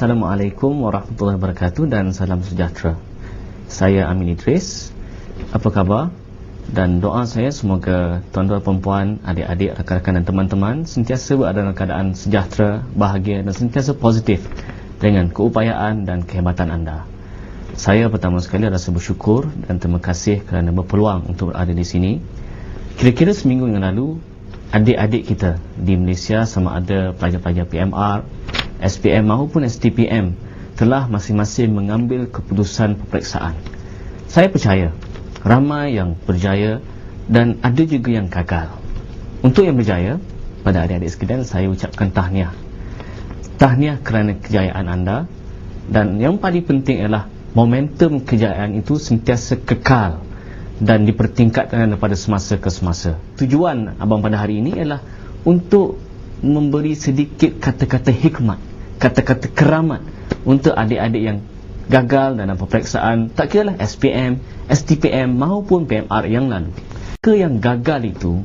Assalamualaikum warahmatullahi wabarakatuh dan salam sejahtera. Saya Amin Idris. Apa khabar? Dan doa saya semoga tuan-tuan, perempuan, adik-adik, rakan-rakan dan teman-teman sentiasa berada dalam keadaan sejahtera, bahagia dan sentiasa positif dengan keupayaan dan kehebatan anda. Saya pertama sekali rasa bersyukur dan terima kasih kerana berpeluang untuk berada di sini. Kira-kira seminggu yang lalu, adik-adik kita di Malaysia, sama ada pelajar-pelajar PMR, SPM maupun STPM, telah masing-masing mengambil keputusan peperiksaan. Saya percaya ramai yang berjaya dan ada juga yang gagal. Untuk yang berjaya, pada adik-adik sekalian saya ucapkan tahniah. Tahniah kerana kejayaan anda, dan yang paling penting ialah momentum kejayaan itu sentiasa kekal dan dipertingkatkan daripada semasa ke semasa. Tujuan abang pada hari ini ialah untuk memberi sedikit kata-kata hikmat, kata-kata keramat untuk adik-adik yang gagal dalam peperiksaan, tak kiralah SPM, STPM maupun PMR yang lalu. Mereka yang gagal itu,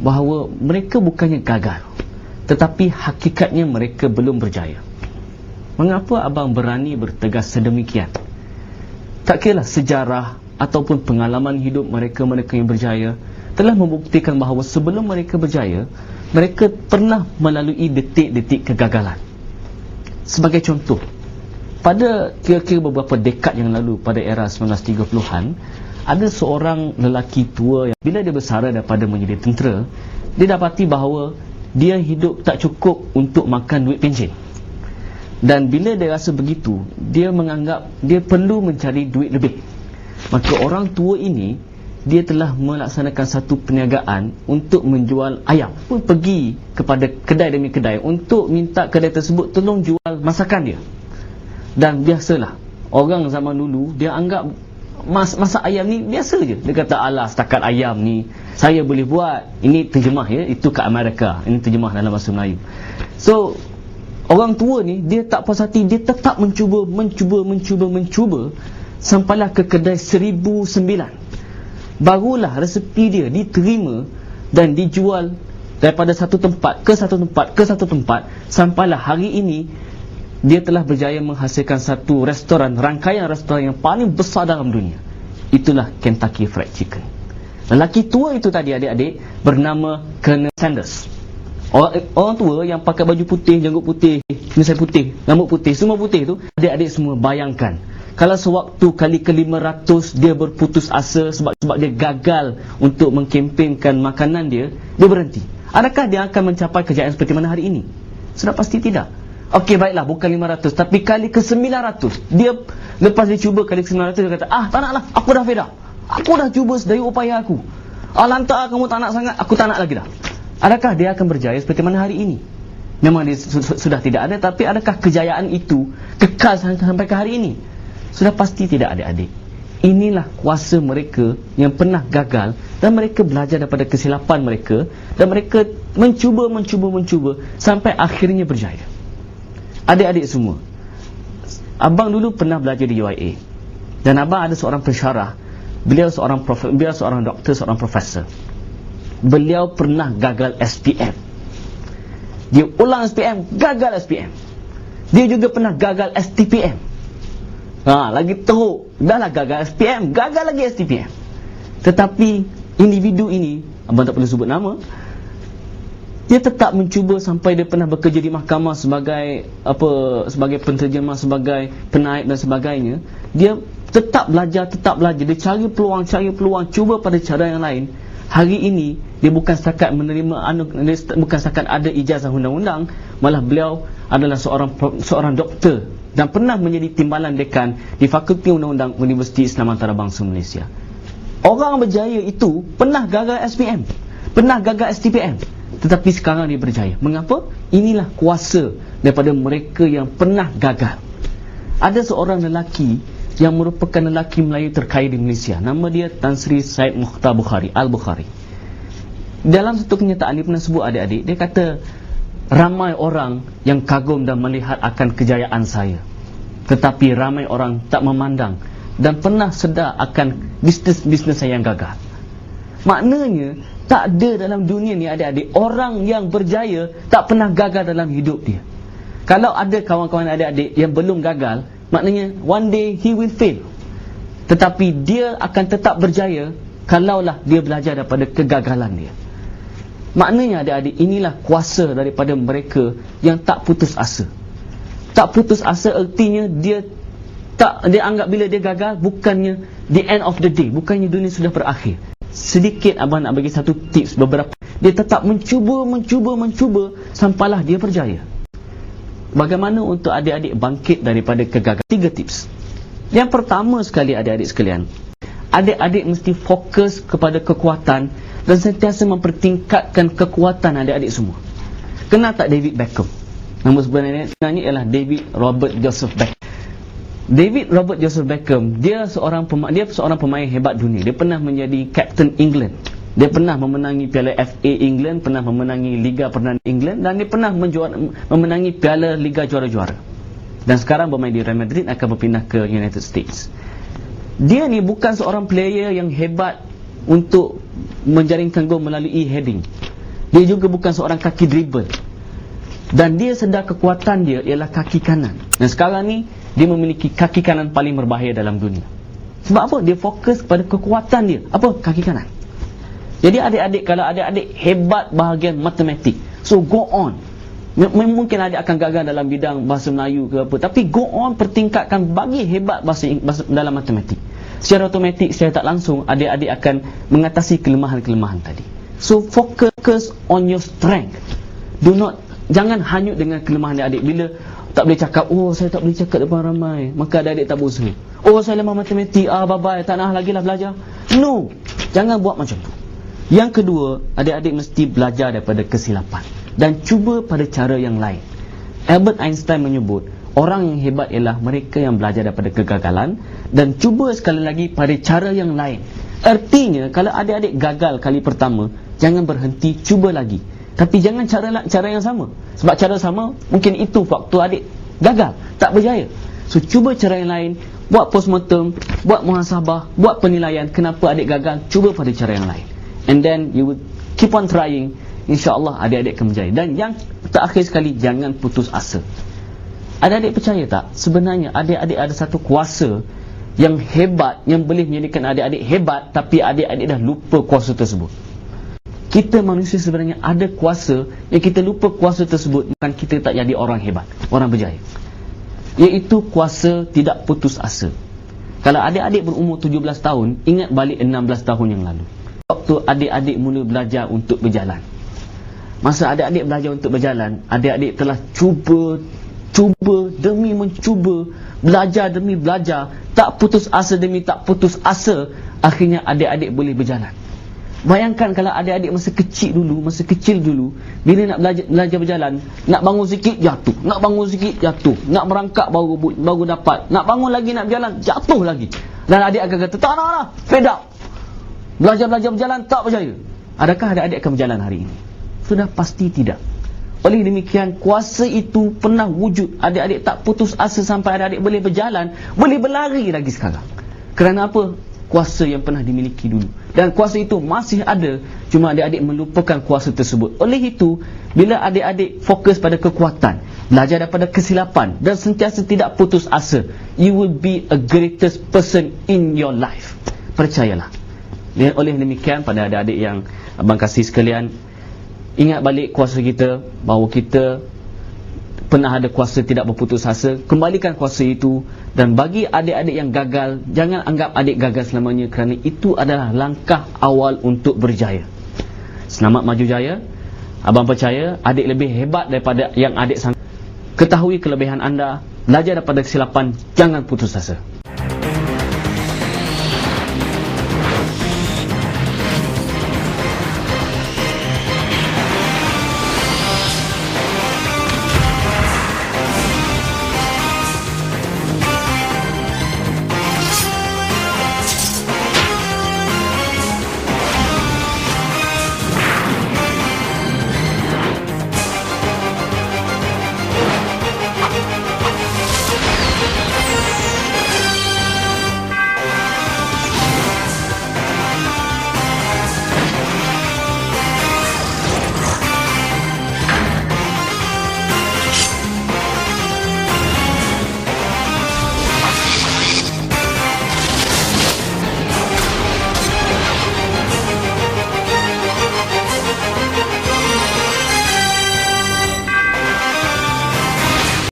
bahawa mereka bukannya gagal, tetapi hakikatnya mereka belum berjaya. Mengapa abang berani bertegas sedemikian? Tak kiralah sejarah ataupun pengalaman hidup mereka yang berjaya telah membuktikan bahawa sebelum mereka berjaya, mereka pernah melalui detik-detik kegagalan. Sebagai contoh, pada kira-kira beberapa dekad yang lalu, pada era 1930-an, ada seorang lelaki tua yang bila dia bersara daripada menjadi tentera, dia dapati bahawa dia hidup tak cukup untuk makan duit pencen. Dan bila dia rasa begitu, dia menganggap dia perlu mencari duit lebih. Maka orang tua ini, dia telah melaksanakan satu perniagaan untuk menjual ayam. Pun pergi kepada kedai demi kedai untuk minta kedai tersebut tolong jual masakan dia. Dan biasalah, orang zaman dulu dia anggap masak ayam ni biasa je. Dia kata, alah, setakat ayam ni saya boleh buat. Ini terjemah ya, itu kat Amerika, ini terjemah dalam bahasa Melayu. So orang tua ni, dia tak puas hati, dia tetap mencuba sampailah ke kedai 1009. Barulah resepi dia diterima dan dijual daripada satu tempat ke satu tempat ke satu tempat, sampailah hari ini dia telah berjaya menghasilkan satu restoran, rangkaian restoran yang paling besar dalam dunia. Itulah Kentucky Fried Chicken. Lelaki tua itu tadi, adik-adik, bernama Colonel Sanders. Orang tua yang pakai baju putih, janggut putih, misai putih, rambut putih, semua putih tu, adik-adik semua bayangkan, kalau sewaktu kali ke-500 dia berputus asa sebab dia gagal untuk mengkempenkan makanan dia berhenti. Adakah dia akan mencapai kejayaan seperti mana hari ini? Sudah pasti tidak. Okey, baiklah, bukan 500, tapi kali ke-900. Dia, lepas dia cuba kali ke-900, dia kata, tak naklah, aku dah fed up. Aku dah cuba sedaya upaya aku. Lantak kamu tak nak sangat, aku tak nak lagi dah. Adakah dia akan berjaya seperti mana hari ini? Memang dia sudah tidak ada, tapi adakah kejayaan itu kekal sampai ke hari ini? Sudah pasti tidak, adik-adik. Inilah kuasa mereka yang pernah gagal, dan mereka belajar daripada kesilapan mereka, dan mereka mencuba sampai akhirnya berjaya. Adik-adik semua, abang dulu pernah belajar di UIA, dan abang ada seorang pensyarah. Beliau seorang doktor, seorang profesor. Beliau pernah gagal SPM. Dia ulang SPM, gagal SPM. Dia juga pernah gagal STPM. Lagi teruk, dah lah gagal SPM, gagal lagi STPM. Tetapi individu ini, abang tak perlu sebut nama, dia tetap mencuba sampai dia pernah bekerja di mahkamah sebagai penterjemah, sebagai penaip dan sebagainya. Dia tetap belajar, dia cari peluang, cuba pada cara yang lain. Hari ini dia bukan setakat bukan setakat ada ijazah undang-undang, malah beliau adalah seorang doktor dan pernah menjadi timbalan dekan di Fakulti Undang-Undang Universiti Islam Antarabangsa Malaysia. Orang berjaya itu pernah gagal SPM, pernah gagal STPM, tetapi sekarang dia berjaya. Mengapa? Inilah kuasa daripada mereka yang pernah gagal. Ada seorang lelaki yang merupakan lelaki Melayu terkaya di Malaysia. Nama dia Tan Sri Syed Mukhtar Bukhari, Al-Bukhari. Dalam satu kenyataan dia pernah sebut, adik-adik, dia kata, ramai orang yang kagum dan melihat akan kejayaan saya, tetapi ramai orang tak memandang dan pernah sedar akan bisnes saya yang gagal. Maknanya, tak ada dalam dunia ni, adik-adik, orang yang berjaya tak pernah gagal dalam hidup dia. Kalau ada kawan-kawan adik-adik yang belum gagal, maknanya one day he will fail. Tetapi dia akan tetap berjaya kalaulah dia belajar daripada kegagalan dia. Maknanya adik-adik, inilah kuasa daripada mereka yang tak putus asa. Tak putus asa artinya dia anggap bila dia gagal bukannya the end of the day, bukannya dunia sudah berakhir. Sedikit abang nak bagi satu tips beberapa. Dia tetap mencuba sampailah dia berjaya. Bagaimana untuk adik-adik bangkit daripada kegagalan? 3 tips. Yang pertama sekali adik-adik sekalian, adik-adik mesti fokus kepada kekuatan dan sentiasa mempertingkatkan kekuatan adik-adik semua. Kenal tak David Beckham? Nama sebenarnya ialah David Robert Joseph Beckham. David Robert Joseph Beckham, dia seorang pemain hebat dunia. Dia pernah menjadi Captain England. Dia pernah memenangi Piala FA England, pernah memenangi Liga Perdana England, dan dia pernah memenangi Piala Liga Juara-Juara. Dan sekarang bermain di Real Madrid, akan berpindah ke United States. Dia ni bukan seorang player yang hebat untuk menjaringkan gol melalui heading. Dia juga bukan seorang kaki dribble. Dan dia sedar kekuatan dia ialah kaki kanan. Dan sekarang ni dia memiliki kaki kanan paling berbahaya dalam dunia. Sebab apa? Dia fokus pada kekuatan dia. Apa? Kaki kanan. Jadi adik-adik, kalau adik-adik hebat bahagian matematik, so go on. Mungkin adik akan gagal dalam bidang bahasa Melayu ke apa, tapi go on, pertingkatkan, bagi hebat bahasa dalam matematik. Secara automatik, secara tak langsung, adik-adik akan mengatasi kelemahan-kelemahan tadi. So focus on your strength. Jangan hanyut dengan kelemahan adik-adik. Bila tak boleh cakap, oh saya tak boleh cakap depan ramai, maka adik-adik tak berusaha. Oh saya lemah matematik, bye-bye, tak nak lagi lah belajar. No, jangan buat macam tu. Yang kedua, adik-adik mesti belajar daripada kesilapan dan cuba pada cara yang lain. Albert Einstein menyebut, orang yang hebat ialah mereka yang belajar daripada kegagalan dan cuba sekali lagi pada cara yang lain. Artinya, kalau adik-adik gagal kali pertama, jangan berhenti, cuba lagi. Tapi jangan cara yang sama. Sebab cara sama, mungkin itu waktu adik gagal, tak berjaya. So, cuba cara yang lain, buat postmortem, buat muhasabah, buat penilaian, kenapa adik gagal, cuba pada cara yang lain. And then, you will keep on trying. InsyaAllah adik-adik akan berjaya. Dan yang terakhir sekali, jangan putus asa. Adik-adik percaya tak? Sebenarnya adik-adik ada satu kuasa yang hebat, yang boleh menjadikan adik-adik hebat, tapi adik-adik dah lupa kuasa tersebut. Kita manusia sebenarnya ada kuasa yang kita lupa kuasa tersebut. Bukan kita tak jadi orang hebat, orang berjaya, iaitu kuasa tidak putus asa. Kalau adik-adik berumur 17 tahun, ingat balik 16 tahun yang lalu, waktu adik-adik mula belajar untuk berjalan. Masa adik-adik belajar untuk berjalan, adik-adik telah cuba demi mencuba, belajar demi belajar, tak putus asa demi tak putus asa, akhirnya adik-adik boleh berjalan. Bayangkan kalau adik-adik masa kecil dulu, bila nak belajar berjalan, nak bangun sikit jatuh, nak bangun sikit jatuh, nak merangkak baru dapat, nak bangun lagi nak berjalan, jatuh lagi. Dan adik akan kata, tak nak lah, fed up, belajar berjalan tak berjaya. Adakah adik-adik akan berjalan hari ini? Sudah pasti tidak. Oleh demikian, kuasa itu pernah wujud. Adik-adik tak putus asa sampai adik-adik boleh berjalan, boleh berlari lagi sekarang. Kerana apa? Kuasa yang pernah dimiliki dulu. Dan kuasa itu masih ada, cuma adik-adik melupakan kuasa tersebut. Oleh itu, bila adik-adik fokus pada kekuatan, belajar daripada kesilapan dan sentiasa tidak putus asa, you will be a greatest person in your life. Percayalah. Dan oleh demikian, pada adik-adik yang abang kasih sekalian, ingat balik kuasa kita, bahawa kita pernah ada kuasa tidak berputus asa. Kembalikan kuasa itu. Dan bagi adik-adik yang gagal, jangan anggap adik gagal selamanya, kerana itu adalah langkah awal untuk berjaya. Selamat maju jaya. Abang percaya adik lebih hebat daripada yang adik sangka. Ketahui kelebihan anda, belajar daripada kesilapan, jangan putus asa.